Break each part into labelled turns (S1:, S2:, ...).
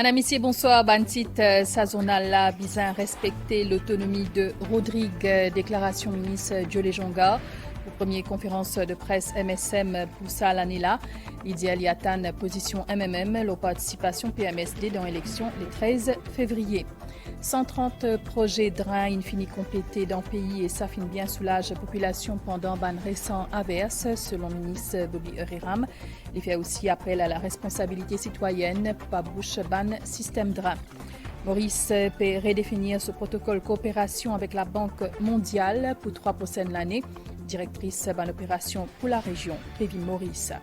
S1: Madame, Messieurs, bonsoir. Bantit Sazonala, bizarre respecter l'autonomie de Rodrigue, déclaration ministre Diolé Jonga. Pour première conférence de presse MSM Poussa l'année-là, Lydia Liatan, position MMM, la participation PMSD dans l'élection le 13 février. 130 projets drain infini complétés dans le pays et ça finit bien soulage la population pendant ban récent averse, selon le ministre Bobby Euriram. Il fait aussi appel à la responsabilité citoyenne pour pas bouche ban système drain. Maurice peut redéfinir ce protocole coopération avec la Banque mondiale pour 3 prochaines l'année. Directrice ban opération pour la région, Kevin Maurice.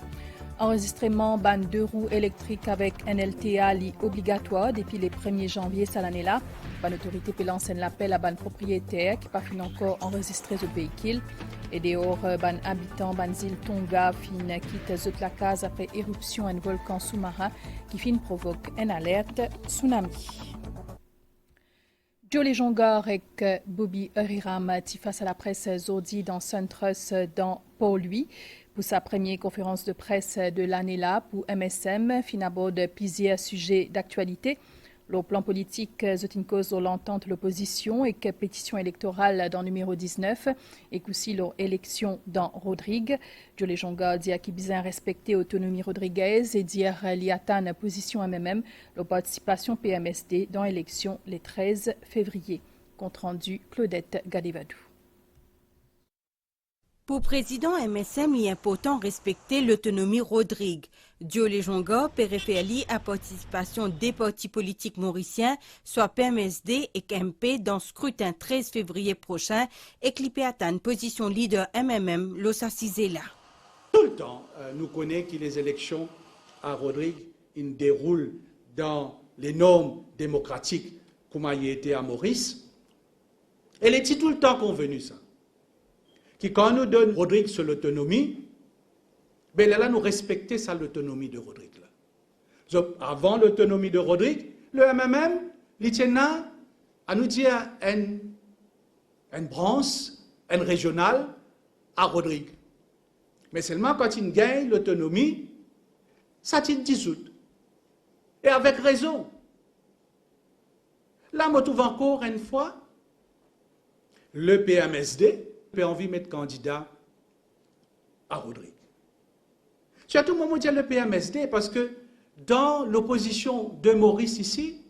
S1: Enregistrement ban 2 roues électriques avec NLTA obligatoire depuis le 1er janvier cette année-là. Ban autorité peut lancer l'appel à ban propriétaire qui pas fin encore enregistré ce véhicule. Et dehors, ban habitant ban île Tonga fin quitte zut la case après éruption d'un volcan sous-marin qui fin provoque une alerte tsunami. Diolé Jonga et Bobby Euriram face à la presse Zodi dans SunTrust dans Port-Louis. Pour sa première conférence de presse de l'année-là pour MSM, fin aborde plusieurs sujets d'actualité. Le plan politique est une cause de l'entente de l'opposition et que pétition électorale dans le numéro 19 et aussi leur élection dans Rodrigue. Diolé Jonga dit à qui bien respecter l'autonomie Rodriguez et dire liatan position MMM, la participation PMSD dans l'élection le 13 février. Compte rendu Claudette Gadevadou.
S2: Pour président MSM, il est important de respecter l'autonomie Rodrigue. Diolé Jonga référer à participation des partis politiques mauriciens, soit PMSD et MP, dans le scrutin 13 février prochain, et clipper atteindre position leader MMM, Losa Cisela.
S3: Tout le temps, nous connaissons que les élections à Rodrigue déroulent dans les normes démocratiques, comme il a été à Maurice. Elle est tout le temps convenue, ça. Qui, quand nous donne Rodrigue sur l'autonomie, ben là, nous respectons ça, l'autonomie de Rodrigue. Là. Avant l'autonomie de Rodrigue, le MMM, l'Itiena, a nous dit une branche, une régionale à Rodrigue. Mais seulement quand il gagne l'autonomie, ça t'y dissout. Et avec raison. Là, je trouve encore une fois, le PMSD, j'ai envie de mettre candidat à Rodrigue. Surtout, moi, je dis le PMSD parce que dans l'opposition de Maurice ici,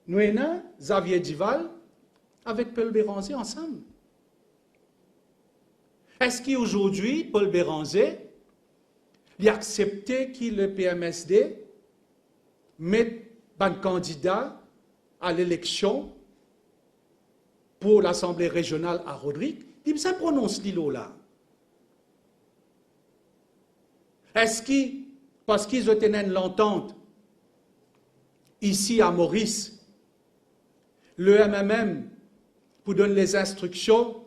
S3: nous avons Xavier Dival avec Paul Béranger ensemble. Est-ce qu'aujourd'hui, Paul Béranger, il a accepté que le PMSD mette un candidat à l'élection pour l'Assemblée régionale à Rodrigue? Il ça prononce l'îlot là. Est-ce que, parce qu'ils ont tenu l'entente ici à Maurice, le MMM pour donner les instructions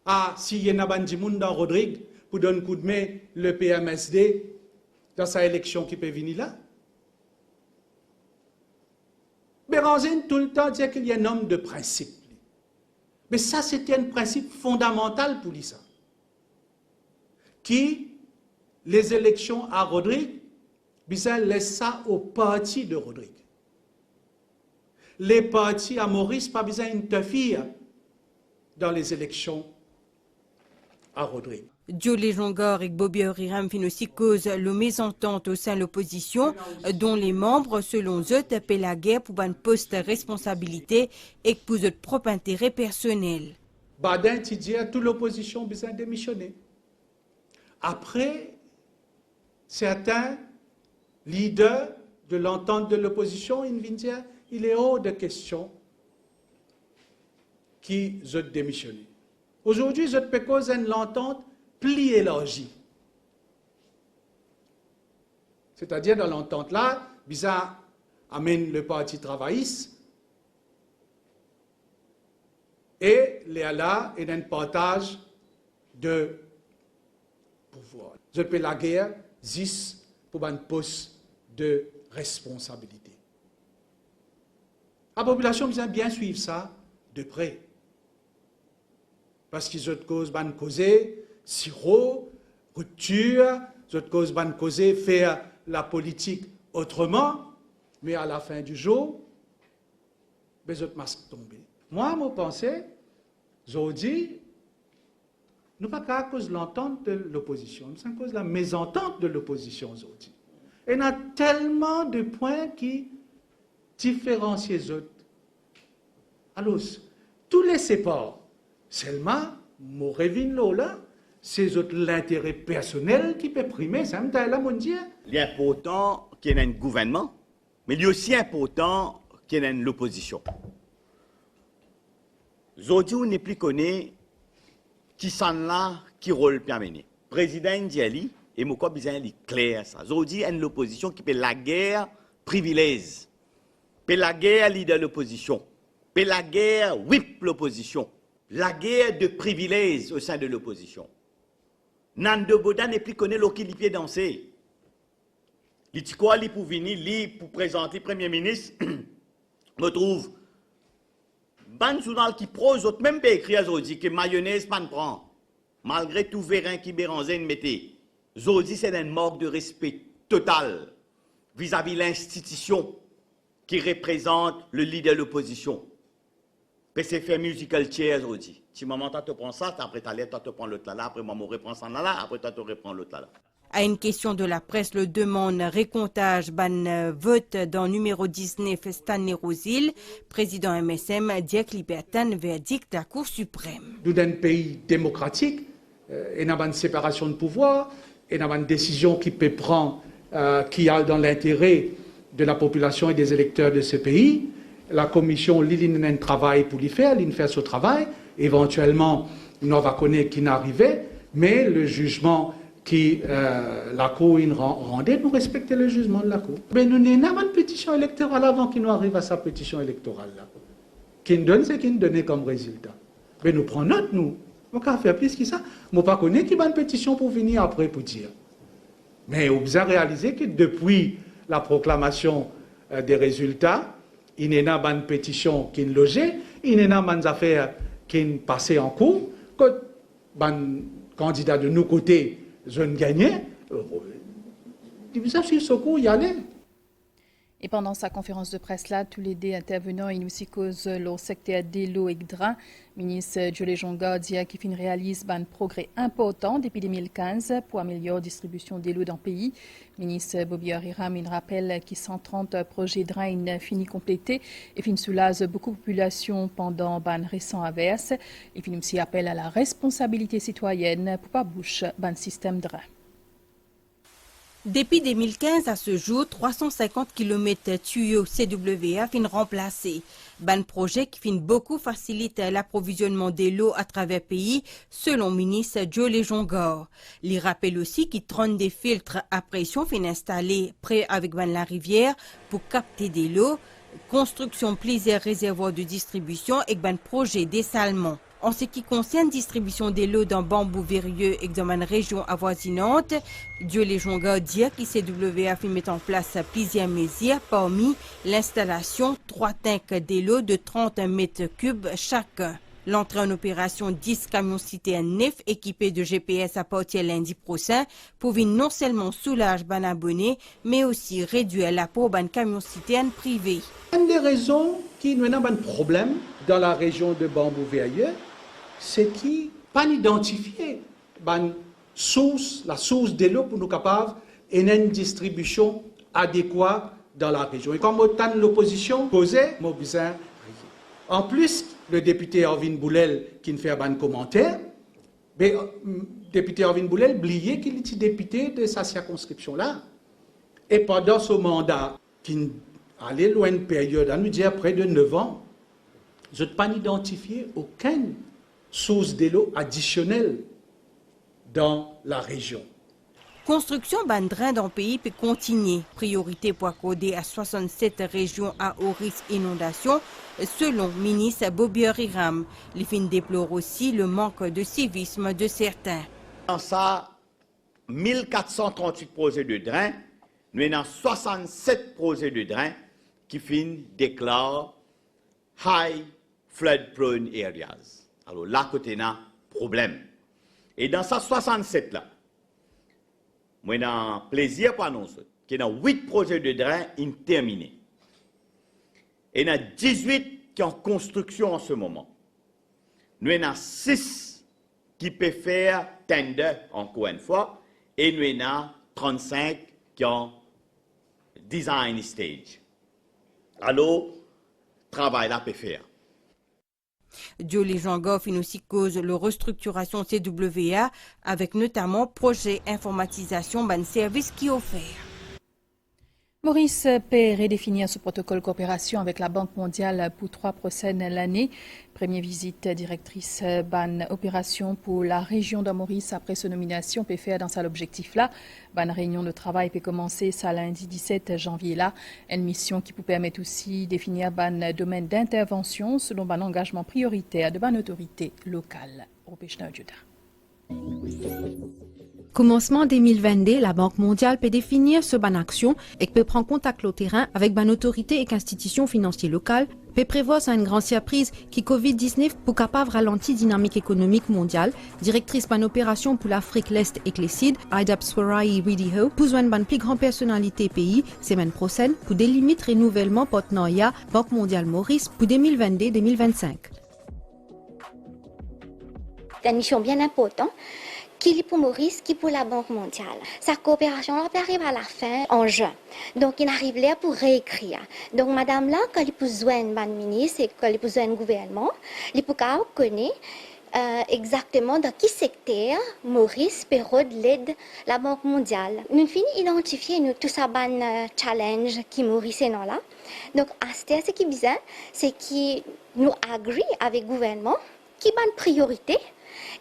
S3: à si y a un dans Rodrigue pour donner un coup de main le PMSD dans sa élection qui peut venir là? Béranger tout le temps dit qu'il y a un homme de principe. Mais ça, c'était un principe fondamental pour lui, ça. Qui, les élections à Rodrigue, bizarre laisse ça au parti de Rodrigue. Les partis à Maurice, pas besoin d'interférer dans les élections à Rodrigue.
S2: Diolé Jonga et Bobby Euriram fin aussi cause le mésentente au sein de l'opposition, dont les membres, selon eux, appellent la guerre pour un poste de responsabilité et pour leur propre intérêt personnel.
S3: Badin, tu dis à toute l'opposition besoin de démissionner. Après, certains leaders de l'entente de l'opposition, ils viennent dire il est hors de question qu'ils ont démissionné. Aujourd'hui, je peux causer une entente plus élargie. C'est-à-dire, dans l'entente-là, bizarre amène le parti travailliste et là est un partage de pouvoir. Je peux la guerre, 10 pour un poste de responsabilité. La population besoin bien suivre ça de près. Parce qu'ils ont cause ban causer sirop, rupture, autres causes ban causer faire la politique autrement, mais à la fin du jour, les autres masques tombés. Moi, je pensais, je dis, nous pas qu'à cause de l'entente de l'opposition, c'est à cause de la mésentente de l'opposition aujourd'hui. Et il y a tellement de points qui différencient les autres. Alors, tous les séparent. Seulement, mon revine là, c'est l'intérêt personnel qui peut primer, ça me dit là, mon Dieu.
S4: Il est important qu'il y ait un gouvernement, mais il est aussi important qu'il y ait l'opposition. Aujourd'hui, on n'est plus connu qui s'en là, qui rôle permené. Président Ndiali, et moi, besoin de clair ça. Aujourd'hui, il y a l'opposition qui fait la guerre privilège, fait la guerre leader l'opposition, fait la guerre whip l'opposition, la guerre de privilèges au sein de l'opposition. Nando Boda n'est plus connu l'autre qui pied danser. Il dit quoi, pour venir, pour présenter Premier ministre, me trouve. Ban journal qui prose, même pas écrit aujourd'hui que mayonnaise pas ne prend. Malgré tout vérin qui béranzine mettez. Aujourd'hui, c'est un manque de respect total vis-à-vis de l'institution qui représente le leader de l'opposition. C'est faire musical chair aujourd'hui. Si maman te prend ça, après tu te prends l'autre là, après maman reprend ça là, après tu te reprends l'autre là.
S2: À une question de la presse, le demande récomptage ban vote dans numéro 19 Stanley Rosil, président MSM, Dirk Libertan, verdict de la Cour suprême.
S3: Nous, dans un pays démocratique, il y a une séparation de pouvoir, il y a une décision qui peut prendre, qui a dans l'intérêt de la population et des électeurs de ce pays. La commission, l'île a un travail pour l'y faire, l'île fait ce travail. Éventuellement, on va connaître qui n'arrivait, mais le jugement qui la Cour rendait, nous respectons le jugement de la Cour. Mais nous n'avons pas une pétition électorale avant qu'il nous arrive à sa pétition électorale-là. Qui nous donne ce qu'il nous donnait comme résultat. Mais nous prenons note, nous. On va faire plus que ça. Je ne sais pas connaître qui a une pétition pour venir après pour dire. Mais vous avez réalisé que depuis la proclamation des résultats, il y a une pétition qui est logée, il y a une affaire qui est passée en cours, que les candidats de nos côtés, je ne gagnais, sur ce coup, il y allait.
S1: Et pendant sa conférence de presse là, tous les deux intervenants et nous aussi cause le secteur de l'eau et Gdra. Ministre Diolé Jonga dit qu'il réalise un progrès important depuis 2015 pour améliorer la distribution de l'eau dans le pays. Ministre Bobby Ariram rappelle qu'il 130 projets de drain finis complétés et fin soulage beaucoup de population pendant ban récent averse. Et fin aussi appel à la responsabilité citoyenne pour pas boucher ban système de drain.
S2: Depuis 2015 à ce jour, 350 km tuyaux CWA fin remplacés. Ban projet qui fin beaucoup facilite l'approvisionnement de l'eau à travers le pays, selon le ministre Diolé Jonga. Il rappelle aussi qu'il 30 des filtres à pression fin installés près avec ban la rivière pour capter de l'eau, construction plusieurs réservoirs de distribution et ban projet dessalement. En ce qui concerne distribution de l'eau dans Bambou-Vérieux et dans une région avoisinante, Diolé Jonga dit qu'il CWA met en place plusieurs mesures, parmi l'installation 3 tanks de l'eau de 30 mètres cubes chacun. L'entrée en opération 10 camions citernes neufs équipés de GPS à partir lundi prochain pour non seulement soulager les abonnés, mais aussi réduire l'apport des camions citernes privés.
S3: Une des raisons qui nous a un problème dans la région de Bambou-Vérieux, c'est qu'il pas identifié la source de l'eau pour nous capables et une distribution adéquate dans la région. Et comme autant l'opposition posait, moi besoin. En plus, le député Erwin Boulel qui ne fait pas de commentaire, mais le député Erwin Boulel oubliait qu'il était député de sa circonscription-là. Et pendant ce mandat, qui allait loin une période, à nous dire près de 9 ans, je n'ai pas identifié aucune source de l'eau additionnelle dans la région.
S2: Construction bandrin dans le pays peut continuer. Priorité pour accorder à 67 régions à haut risque d'inondation, selon le ministre Bobby Ariram. Les fins déplorent aussi le manque de civisme de certains.
S4: Dans ça, 1438 projets de drain, nous avons 67 projets de drain qui déclarent high flood prone areas. Alors là, côté n'a problème. Et dans ça 67 là, moi, j'ai un plaisir pour annoncer qu'il y a 8 projets de drain terminés. Et il y en a 18 qui sont en construction en ce moment. Nous avons 6 qui peuvent faire tender encore une fois, et nous avons 35 qui ont design stage. Alors, travail là peut faire.
S2: Diolé Jonga fin aussi cause la restructuration CWA avec notamment projet informatisation ban service qui offert.
S1: Maurice peut redéfinir ce protocole coopération avec la Banque mondiale pour 3 prochaines années. Première visite directrice ban opération pour la région de Maurice après sa nomination peut faire dans cet objectif-là. Ban réunion de travail peut commencer ça lundi 17 janvier là. Une mission qui peut permettre aussi de définir ban domaine d'intervention selon ban engagement prioritaire de ban autorité locale.
S5: Commencement 2022, la Banque mondiale peut définir ce ban action et peut prendre contact au terrain avec ban autorité et institutions financières locales, peut prévoir ça une grande surprise qui Covid-19 pour capable ralentir dynamique économique mondiale. Directrice ban opération pour l'Afrique l'Est et Clécide, Aida Pswarai Ridiho, pour une ban plus grande personnalité pays, semaine prochaine, pour des limites renouvellement partenariat Banque mondiale Maurice pour 2022-2025.
S6: C'est une mission bien importante. Qui est pour Maurice, qui est pour la Banque mondiale. Sa coopération là, arrive à la fin en juin. Donc, il arrive là pour réécrire. Donc, madame là, quand il a besoin d'un ministre et quand il a besoin d'un gouvernement, il peut connaître exactement dans quel secteur Maurice peut l'aide la Banque mondiale. Nous finissons identifier tout ça ban challenge qui Maurice est là. Donc, à ce qui est bizarre, c'est que nous agree avec le gouvernement qui ban priorité.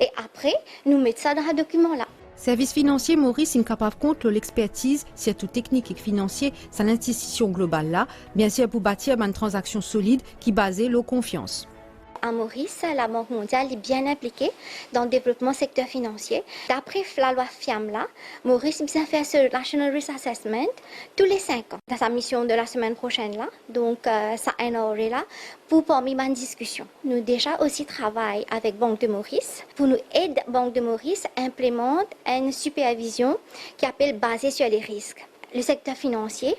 S6: Et après, nous mettons ça dans un document-là.
S5: Service financier Maurice est capable contre l'expertise, surtout technique et financier, c'est l'institution globale là, bien sûr pour bâtir une transaction solide qui basée sur confiance.
S6: À Maurice, la Banque mondiale est bien impliquée dans le développement secteur financier. D'après la loi FIAM-là, Maurice a fait ce National Risk Assessment tous les 5 ans. Dans sa mission de la semaine prochaine, là, donc ça a une là pour parmi une discussion. Nous déjà aussi travaillons avec Banque de Maurice pour nous aider Banque de Maurice à implémenter une supervision qui appelle basée sur les risques. Le secteur financier,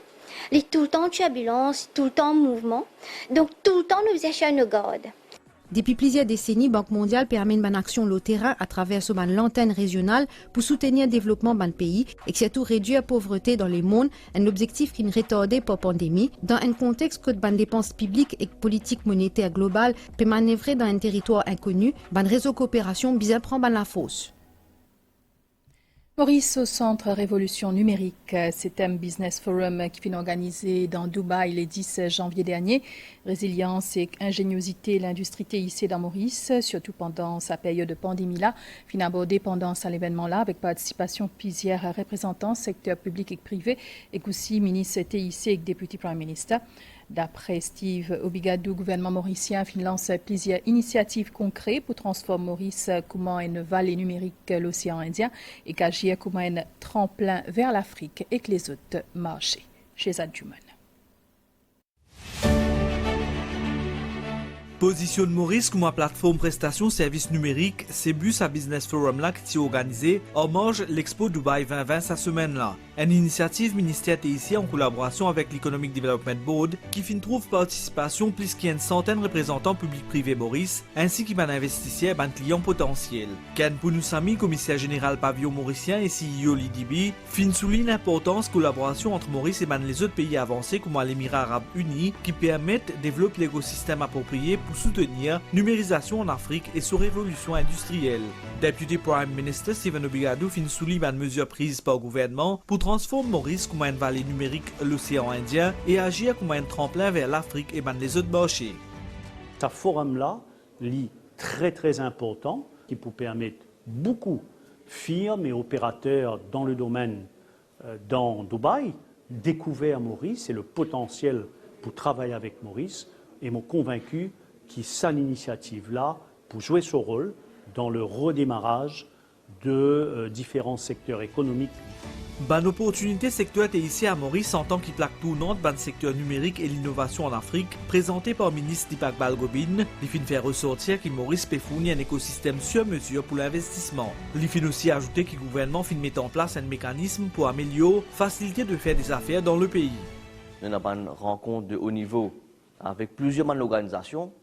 S6: il est tout le temps en turbulence, tout le temps en mouvement, donc tout le temps nous échouons nos gardes.
S5: Depuis plusieurs décennies, Banque mondiale permet une action au terrain à travers ce l'antenne régionale pour soutenir le développement d'un pays et surtout réduire la pauvreté dans les mondes, un objectif qui est retardé par pandémie, dans un contexte que de dépenses publiques et politique monétaire globale peut manœuvrer dans un territoire inconnu, un réseau coopération bien prend la fosse.
S1: Maurice au Centre Révolution Numérique, c'est un business forum qui fut organisé dans Dubaï le 10 janvier dernier. Résilience et ingéniosité, l'industrie TIC dans Maurice, surtout pendant sa période de pandémie-là, fin abordé pendant cet événement-là avec participation de plusieurs représentants, secteur public et privé, et aussi ministre TIC et député Prime Minister. D'après Steve Obigadou, gouvernement mauricien lance plusieurs initiatives concrètes pour transformer Maurice comme une vallée numérique l'océan Indien et qu'agir comme un tremplin vers l'Afrique et que les autres marchés. Chez Adjuman.
S7: Positionne Maurice comme une plateforme prestation services numériques, c'est bus à Business Forum là qui est organisé en marge l'Expo Dubaï 2020 cette semaine là. Une initiative ministère TIC en collaboration avec l'Economic Development Board qui fin trouve participation plus qu'une centaine de représentants publics privés Maurice ainsi qu'un investisseur et clients potentiels. Ken Pounoussami, commissaire général pavillon mauricien et CEO Lidibi, fin souligne l'importance de collaboration entre Maurice et les autres pays avancés comme l'Émirat arabe uni qui permettent de développer l'écosystème approprié pour soutenir numérisation en Afrique et sa révolution industrielle. Député Prime Minister Stephen Obigadou fin souligne une mesure prise par le gouvernement pour transformer Maurice comme une vallée numérique l'océan Indien et agir comme un tremplin vers l'Afrique et les autres marchés.
S8: Ce forum-là est très important qui peut permettre beaucoup de firmes et opérateurs dans le domaine dans Dubaï découvrir Maurice et le potentiel pour travailler avec Maurice et m'ont convaincu qui cette initiative-là pour jouer son rôle dans le redémarrage de différents secteurs économiques
S7: Ban opportunité secteur TIC à Maurice en tant qu'il plaque tournante ban secteur numérique et l'innovation en Afrique, présenté par le ministre Dipak Balgobin, il fin faire ressortir que Maurice peut fournir un écosystème sur mesure pour l'investissement. Il fin aussi ajouter que le gouvernement fin mettre en place un mécanisme pour améliorer, faciliter de faire des affaires dans le pays.
S9: Nous avons une rencontre de haut niveau avec plusieurs organisations,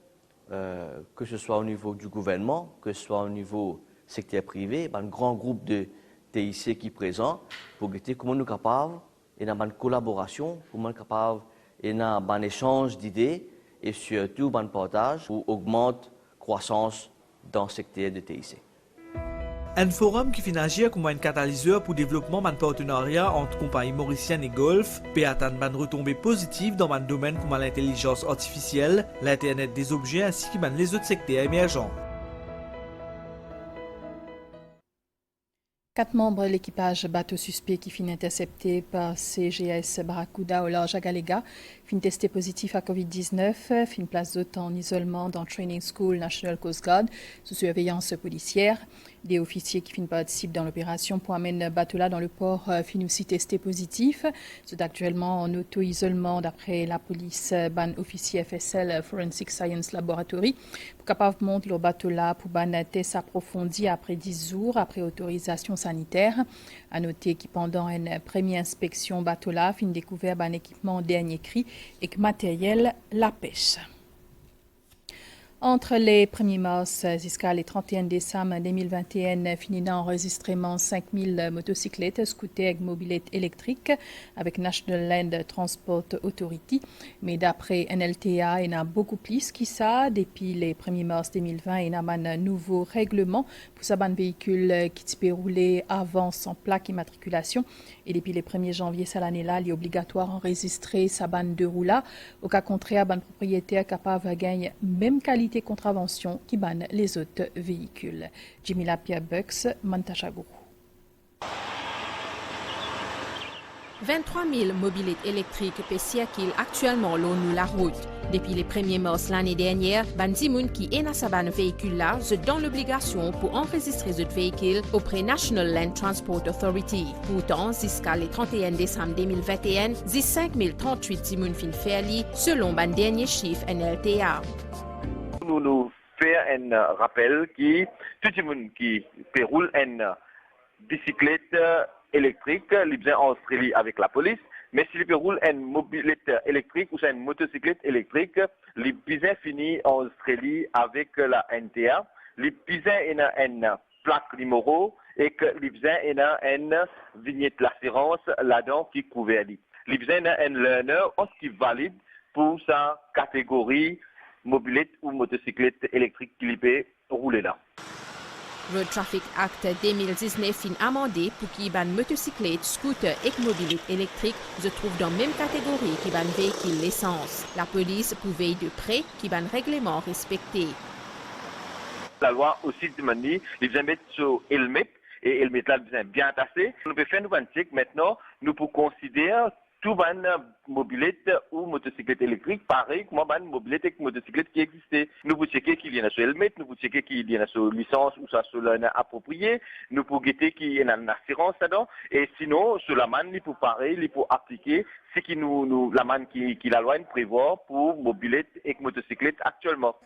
S9: que ce soit au niveau du gouvernement, que ce soit au niveau secteur privé, un grand groupe de TIC qui est présent pour voir comment nous sommes capables, et dans une collaboration, comment nous sommes capables, et dans un échange d'idées et surtout un partage pour augmenter la croissance dans le secteur de TIC.
S7: Un forum qui finit agir comme un catalyseur pour le développement d'un partenariat entre compagnies mauriciennes et Golfe peut atteindre une retombée positive dans un domaine comme l'intelligence artificielle, l'Internet des objets ainsi que dans les autres secteurs émergents.
S1: 4 membres de l'équipage bateau suspect qui finit intercepté par CGS Barracuda au large à Galega fin testé positif à Covid-19, fin place d'autres en isolement dans Training School National Coast Guard sous surveillance policière. Des officiers qui finissent participent dans l'opération pour amener bateau là dans le port finissent aussi testé positif. C'est actuellement en auto-isolement d'après la police ban officier FSL Forensic Science Laboratory pour capable de monter le bateau là pour ban test approfondi après 10 jours après autorisation sanitaire. À noter que pendant une première inspection bateau là fin découvert un équipement dernier cri et que matériel la pêche. Entre les 1er mars jusqu'à les 31 décembre 2021, fini d'enregistrement 5000 motocyclettes, scooters et mobilettes électriques avec National Land Transport Authority. Mais d'après NLTA, il y en a beaucoup plus que ça. Depuis les 1er mars 2020, il y a un nouveau règlement pour ces véhicules qui peuvent rouler avant sans plaque immatriculation. Et depuis le 1er janvier cette année-là, il est obligatoire d'enregistrer sa bande de roula. Au cas contraire, ban propriétaire capable de gagner même qualité contravention qui banne les autres véhicules. Jimila Pierre Bucks, Mantachagourou.
S5: 23 000 mobilettes électriques peuvent circuler actuellement long la route. Depuis le 1er mars l'année dernière, Banzimoun qui est dans ce véhicule-là, se donne l'obligation pour enregistrer ce véhicule auprès National Land Transport Authority. Pourtant, jusqu'à le 31 décembre 2021, 5 038 Zimoun fin fairly selon le dernier chiffre NLTA.
S10: Nous faisons un rappel que tout le monde qui roule une bicyclette électrique, il besoin d'enregistrer avec la police. Mais s'il roule une mobilette électrique ou une motocyclette électrique, il besoin finir enregistrer avec la NTA. Il besoin une plaque numéro et que il besoin une vignette d'assurance là-dedans qui couvre. Il besoin un learner qui valide pour sa catégorie mobilette ou motocyclette électrique qui peut rouler là.
S5: Road Traffic Act 2019 fin amendé pour qu'il y ait une motocyclette, scooter et mobilette électrique se trouvent dans la même catégorie qui ban véhicule l'essence. La police pouvait de près qui ban règlement respecté.
S10: La loi aussi demande les mettre sur helmet et helmet là bien tassé. Nous pouvons faire une check maintenant, nous pouvons considérer tout une mobilette ou motocyclette électrique, pareil comme une mobilette et motocyclette qui existait. Nous pouvons checker qu'il y a sur helmet, nous pouvons checker qu'il y a sur licence ou ça sur approprié, nous pouvons guetter qu'il y a une assurance là-dedans, et sinon, sur la manne, il faut pareil, il faut appliquer ce qui la manne qui la loi prévoit pour mobilette et motocyclette actuellement.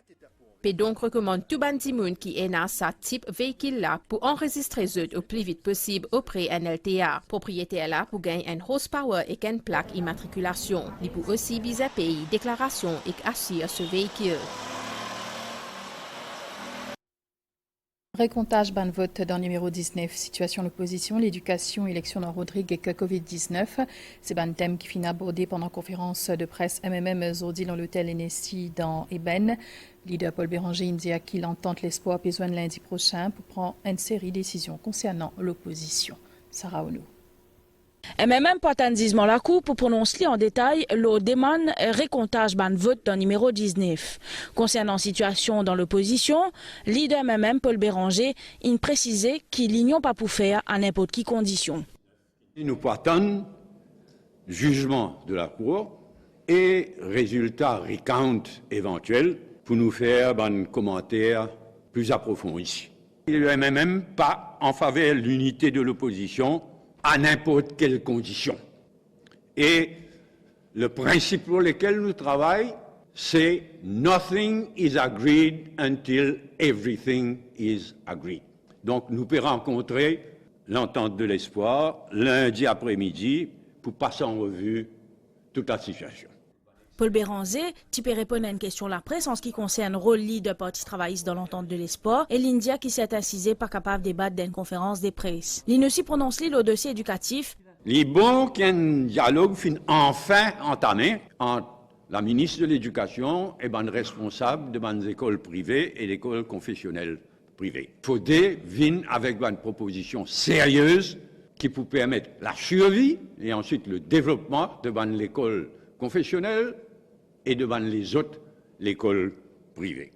S5: Peut donc recommande tout bandimoun qui est dans ce type véhicule là pour enregistrer eux au plus vite possible auprès NLTA. Propriétaire là pour gagner un horsepower et une plaque immatriculation. Il peut aussi viser payer déclaration et assurer ce véhicule.
S1: Récomptage ban vote dans le numéro 19, situation l'opposition, l'éducation, élection dans Rodrigue et Covid-19. C'est un thème qui finit abordé pendant la conférence de presse MMM Zordi dans l'hôtel NSI dans Eben. Leader Paul Béranger indique qu'il entend l'espoir besoin de lundi prochain pour prendre une série de décisions concernant l'opposition. Sarah Ono.
S11: MMM partandisement la Cour pour prononcer en détail le demande récomptage ban vote dans numéro 19. Concernant situation dans l'opposition, leader MMM Paul Béranger il précisait qu'il n'y a pas pour faire à n'importe quelle condition.
S12: Nous attendons jugement de la Cour et résultat recount éventuel pour nous faire un commentaire plus approfondi. Le MMM pas en faveur de l'unité de l'opposition à n'importe quelle condition. Et le principe pour lequel nous travaillons, c'est « Nothing is agreed until everything is agreed ». Donc nous pouvons rencontrer l'entente de l'espoir lundi après-midi pour passer en revue toute la situation.
S11: Paul Béranger, tu peux répondre à une question de la presse en ce qui concerne le rôle de Parti travailliste dans l'entente de l'espoir et l'India qui s'est incisé pas capable de débattre d'une conférence des presse. L'INE aussi prononce le dossier éducatif.
S12: Il est bon qu'il y ait un dialogue enfin entamé entre la ministre de l'Éducation et les responsables de les écoles privées et l'école confessionnelle privée. Il faut venir avec une proposition sérieuse qui peut permettre la survie et ensuite le développement de l'école confessionnelle et devant les autres, l'école privée.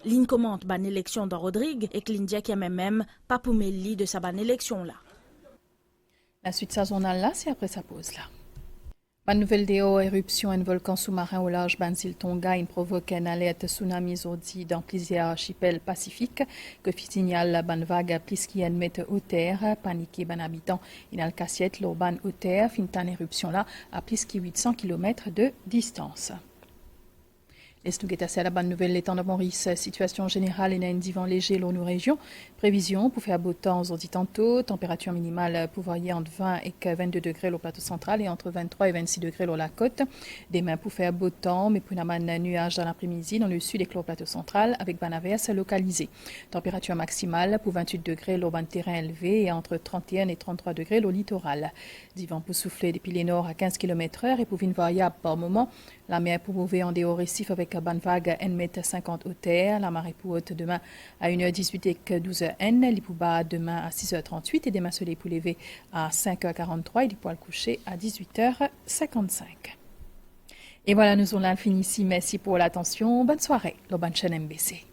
S11: L'INE commente ban élection dans Rodrigue et que l'India qui a même pas pour mêler de sa ban élection là.
S1: La suite saisonnale là, c'est après sa pause là. Bonne nouvelle d'eau, éruption d'un volcan sous-marin au large d'île Tonga, il provoque une alerte tsunami aujourd'hui dans plusieurs archipels pacifiques que signale la bonne vague plus qui mette au terre, paniqué ban habitant. Il a le cassiette, l'urban au terre, fin d'une éruption là à plus que 800 km de distance. Est-ce que c'est la bonne nouvelle, l'étang de Maurice, situation générale et un divan léger dans nos régions. Prévision pour faire beau temps aujourd'hui tantôt, température minimale pour varier entre 20 et 22 degrés au plateau central et entre 23 et 26 degrés sur la côte. Demain pour faire beau temps, mais pour un nuage dans l'après-midi dans le sud et au plateau central avec ban averse localisé. Température maximale pour 28 degrés au ban terrain élevé et entre 31 et 33 degrés au littoral. Divan pour souffler depuis les nord à 15 km/h et pour une variable par moment. La mer pour mouver en dehors récif avec bonne vague 1,50 m au terre. La marée pour haute demain à 1h18 et 12h les pour bas demain à 6h38 et demain soleil pour lever à 5h43 et les poils couchés à 18h55. Et voilà, nous sommes là fini ici. Merci pour l'attention. Bonne soirée. Le bonne chaîne MBC.